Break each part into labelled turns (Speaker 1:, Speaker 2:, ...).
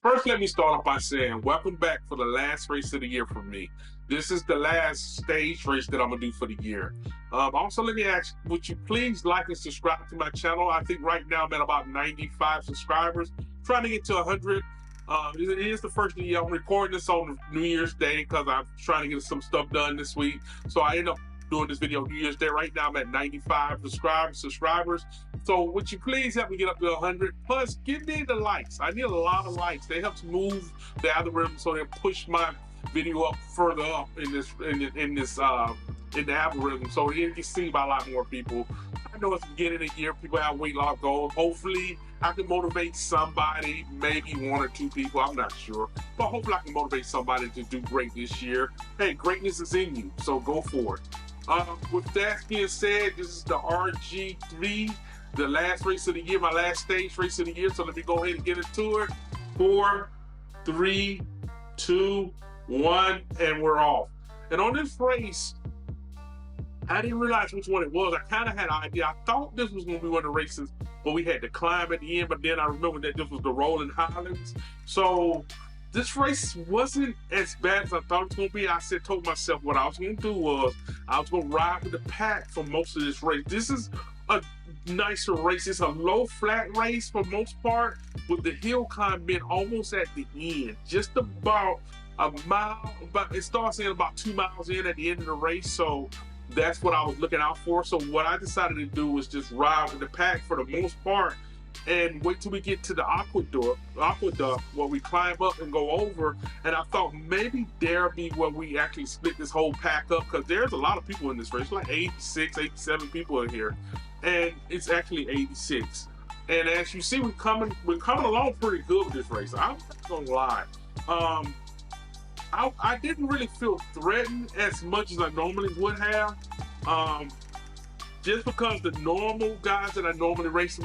Speaker 1: First, let me start off by saying, welcome back for the last race of the year for me. This is the last stage race that I'm gonna do for the year. Also, let me ask, would you please like and subscribe to my channel? I think right now I'm at about 95 subscribers, trying to get to 100. It is the first of the year. I'm recording this on New Year's Day because I'm trying to get some stuff done this week. So I end up doing this video New Year's Day. Right now I'm at 95 subscribers. So would you please help me get up to 100? Plus, give me the likes. I need a lot of likes. They help move the algorithm so they push my video up further up in the algorithm, so it gets seen by a lot more people. I know it's the beginning of the year, people have weight loss goals. Hopefully I can motivate somebody, maybe one or two people, I'm not sure, but hopefully I can motivate somebody to do great this year. Hey, greatness is in you, so go for it. With that being said, this is the R.G.V, the last race of the year, my last stage race of the year. So let me go ahead and get into it. 4, 3, 2, 1, and we're off. And on this race, I didn't realize which one it was. I kind of had an idea. I thought this was going to be one of the races where we had to climb at the end, but then I remembered that this was the Rolling Highlands. So this race wasn't as bad as I thought it was going to be. I told myself what I was going to do was I was going to ride with the pack for most of this race. This is a nicer race. It's a low flat race for most part, with the hill climb being almost at the end, just about a mile. But it starts in about 2 miles in at the end of the race. So that's what I was looking out for. So what I decided to do was just ride with the pack for the most part and wait till we get to the aqueduct where we climb up and go over. And I thought maybe there'll be where we actually split this whole pack up, because there's a lot of people in this race, like 86, 87 people in here, and it's actually 86. And as you see, we're coming along pretty good with this race. I'm not gonna lie. I didn't really feel threatened as much as I normally would have. Just because the normal guys that I normally race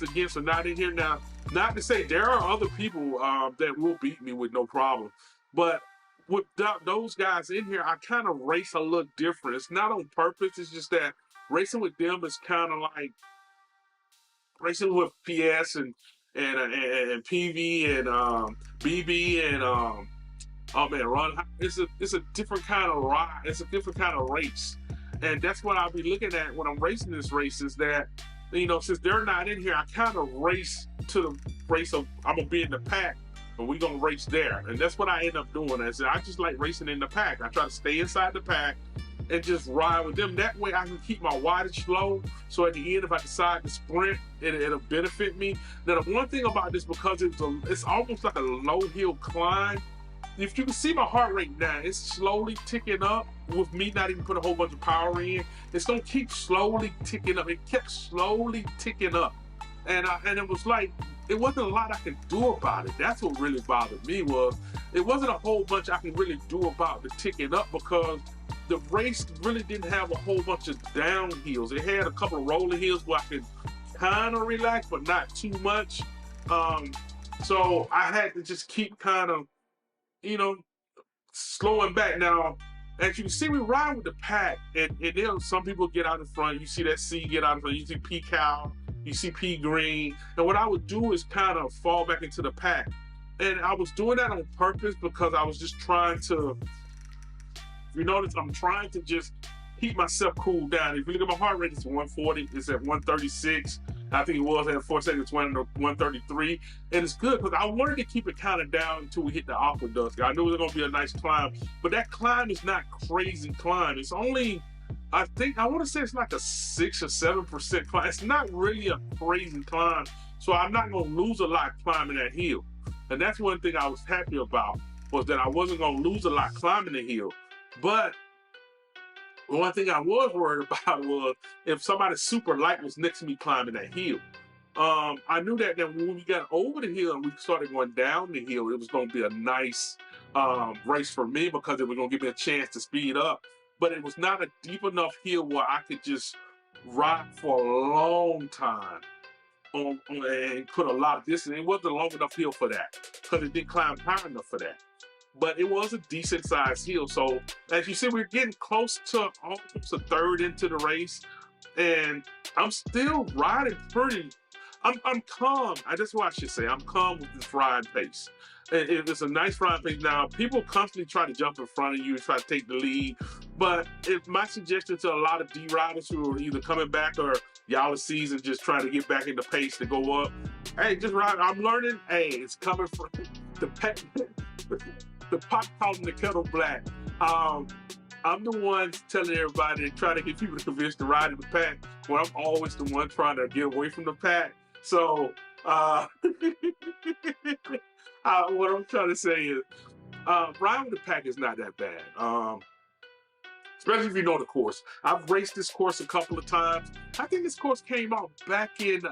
Speaker 1: against are not in here. Now, not to say there are other people that will beat me with no problem, but with those guys in here, I kind of race a little different. It's not on purpose. It's just that racing with them is kind of like racing with PS and PV and BB and oh man, Ron. It's a different kind of ride. It's a different kind of race, and that's what I'll be looking at when I'm racing this race. Is that, you know, since they're not in here, I kind of race to the race of I'm gonna be in the pack, and we're gonna race there, and that's what I end up doing. I just like racing in the pack. I try to stay inside the pack and just ride with them. That way I can keep my wattage low, so at the end, if I decide to sprint, it'll benefit me. Now, the one thing about this, because it's almost like a low hill climb, if you can see my heart rate now, it's slowly ticking up with me not even putting a whole bunch of power in. It's gonna keep slowly ticking up. It kept slowly ticking up. And it was like, it wasn't a lot I could do about it. That's what really bothered me, was it wasn't a whole bunch I could really do about the ticking up, because the race really didn't have a whole bunch of downhills. It had a couple of rolling hills where I could kind of relax, but not too much. So I had to just keep kind of, you know, slowing back. Now, as you can see, we ride with the pack, and then some people get out in front. You see that C get out in front. You see P Cow, you see P Green. And what I would do is kind of fall back into the pack. And I was doing that on purpose because I was just trying to, you notice I'm trying to just keep myself cooled down. If you look at my heart rate, it's 140, it's at 136. I think it was at 4 seconds, 133. And it's good because I wanted to keep it kind of down until we hit the aqueduct. I knew it was going to be a nice climb, but that climb is not crazy climb. It's only, I want to say it's like a 6 or 7% climb. It's not really a crazy climb. So I'm not going to lose a lot climbing that hill. And that's one thing I was happy about, was that I wasn't going to lose a lot climbing the hill. But one thing I was worried about was if somebody super light was next to me climbing that hill. I knew that when we got over the hill and we started going down the hill, it was going to be a nice race for me, because it was going to give me a chance to speed up. But it was not a deep enough hill where I could just ride for a long time and put a lot of distance. It wasn't a long enough hill for that, because it didn't climb high enough for that. But it was a decent sized hill. So as you see, we're getting close to almost a third into the race, and I'm still riding pretty. I'm calm. That's what I should say. I'm calm with this riding pace. It's a nice riding pace. Now, people constantly try to jump in front of you and try to take the lead. But my suggestion to a lot of D riders who are either coming back or y'all a season just trying to get back into pace to go up, hey, just ride. I'm learning. Hey, it's coming from the pack. The pot calling the kettle black. I'm the one telling everybody, trying to get people to convince to ride in the pack, when I'm always the one trying to get away from the pack. So, what I'm trying to say is, riding with the pack is not that bad. Especially if you know the course. I've raced this course a couple of times. I think this course came out back in,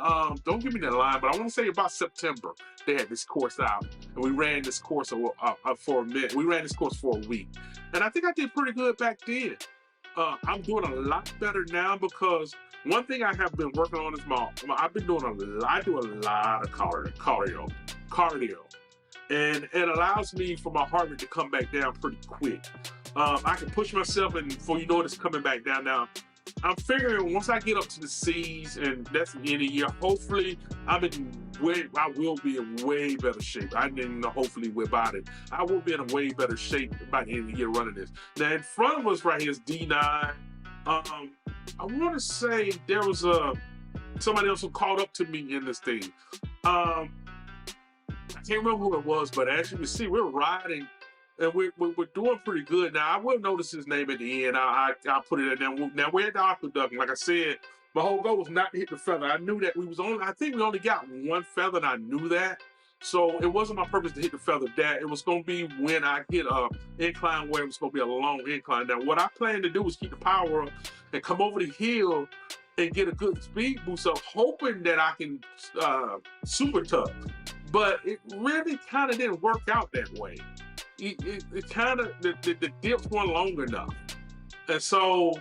Speaker 1: don't give me the line, but I want to say about September. They had this course out, and we ran this course for a minute. We ran this course for a week, and I think I did pretty good back then. I'm doing a lot better now because one thing I have been working on is I've been doing I do a lot of cardio, and it allows me for my heart rate to come back down pretty quick. I can push myself, and before you know it, it's coming back down. Now, I'm figuring once I get up to the C's, and that's the end of the year, hopefully I will be in way better shape. I didn't know hopefully about it. I will be in a way better shape by the end of the year running this. Now, in front of us right here is D9. I want to say there was somebody else who caught up to me in this thing. I can't remember who it was, but as you can see, we're riding. And we're doing pretty good. Now, I will notice his name at the end. I'll put it in there. Now, we're at the aqueduct. Like I said, my whole goal was not to hit the feather. I knew that I think we only got one feather, and I knew that. So it wasn't my purpose to hit the feather that. It was going to be when I hit a incline where it was going to be a long incline. Now, what I plan to do is keep the power up and come over the hill and get a good speed boost up, hoping that I can super tuck. But it really kind of didn't work out that way. It kind of, the dips weren't long enough. And so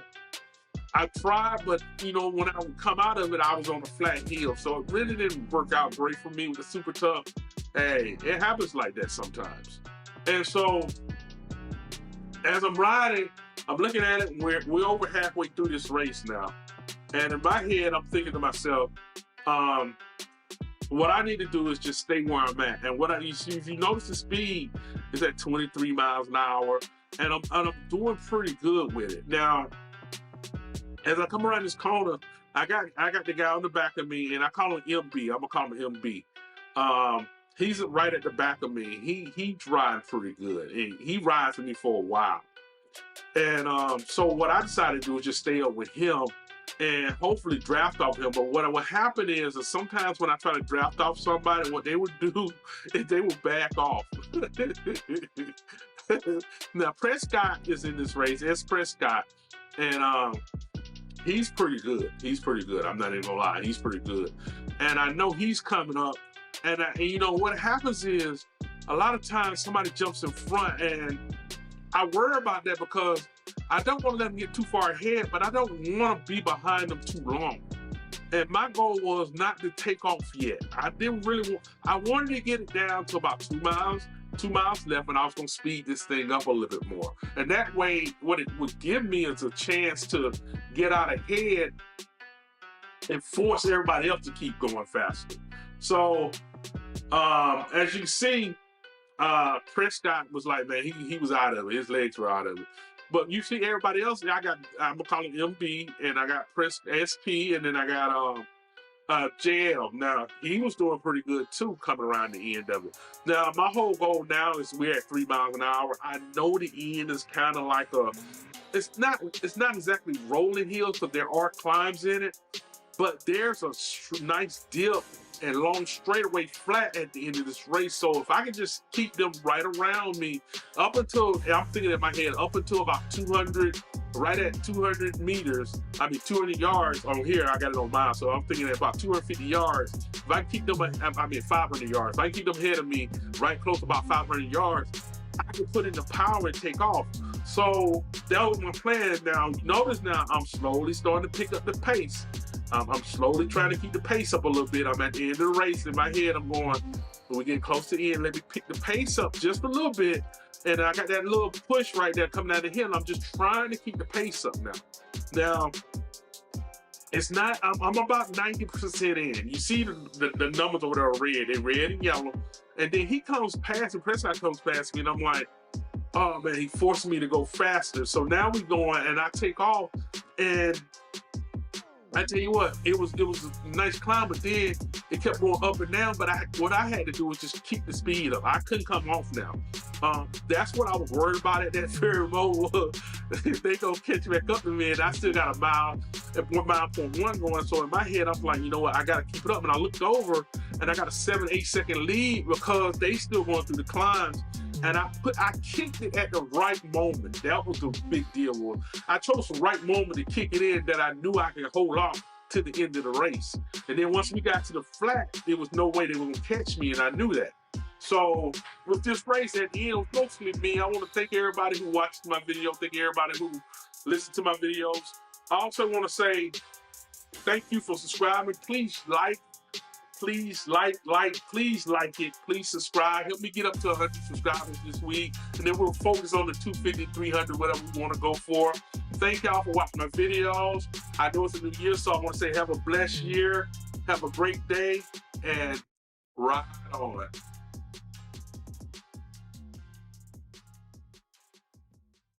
Speaker 1: I tried, but when I would come out of it, I was on a flat hill. So it really didn't work out great for me with the super tough. Hey, it happens like that sometimes. And so as I'm riding, I'm looking at it, and we're over halfway through this race now. And in my head, I'm thinking to myself, what I need to do is just stay where I'm at. And if you notice, the speed is at 23 miles an hour, and I'm doing pretty good with it. Now, as I come around this corner, I got the guy on the back of me, and I call him MB. I'm gonna call him MB. He's right at the back of me. He's riding pretty good. He rides with me for a while. And so what I decided to do is just stay up with him and hopefully draft off him. But what would happen is sometimes when I try to draft off somebody, what they would do is they would back off. Now, Prescott is in this race. It's Prescott. And he's pretty good. I'm not even gonna lie. He's pretty good. And I know he's coming up. And what happens is a lot of times somebody jumps in front, and I worry about that because I don't want to let them get too far ahead, but I don't want to be behind them too long. And my goal was not to take off yet. I wanted to get it down to about 2 miles left, and I was going to speed this thing up a little bit more. And that way, what it would give me is a chance to get out ahead and force everybody else to keep going faster. So, as you can see, Prescott was like, man, he was out of it. His legs were out of it. But you see everybody else, I'm gonna call him MB, and I got SP, and then I got JL. Now, he was doing pretty good too, coming around the end of it. Now, my whole goal now is we're at 3 miles an hour. I know the end is kind of like it's not exactly rolling hills, because there are climbs in it, but there's a nice dip and long straightaway flat at the end of this race. So if I can just keep them right around me up until, I'm thinking in my head, up until about 200, right at 200 meters, 200 yards on here, I got it on miles, so I'm thinking at about 250 yards. If I can keep them, 500 yards. If I can keep them ahead of me, right close to about 500 yards, I can put in the power and take off. So that was my plan. Now, notice now I'm slowly starting to pick up the pace. I'm slowly trying to keep the pace up a little bit. I'm at the end of the race. In my head, I'm going, when we get close to the end, let me pick the pace up just a little bit. And I got that little push right there coming down the hill. I'm just trying to keep the pace up now. Now, It's not. I'm about 90% in. You see the numbers over there are red. They're red and yellow. And then he comes past, and Prescott comes past me, and I'm like, oh man, he forced me to go faster. So now we going, and I take off, and I tell you what, it was a nice climb, but then it kept going up and down. But what I had to do was just keep the speed up. I couldn't come off now. That's what I was worried about at that ferry mode. They gonna catch back up to me, and I still got a mile at 1.1 going. So in my head, I'm like, you know what, I gotta keep it up. And I looked over, and I got a 7-8 second lead because they still going through the climbs. And I kicked it at the right moment. That was the big deal. I chose the right moment to kick it in that I knew I could hold off to the end of the race. And then once we got to the flat, there was no way they were gonna catch me, and I knew that. So with this race at the end, it was mostly me. I want to thank everybody who watched my video, thank everybody who listened to my videos. I also want to say thank you for subscribing. Please like, please like it. Please subscribe. Help me get up to 100 subscribers this week. And then we'll focus on the 250, 300, whatever we want to go for. Thank y'all for watching my videos. I know it's a new year, so I want to say have a blessed year. Have a great day, and ride on.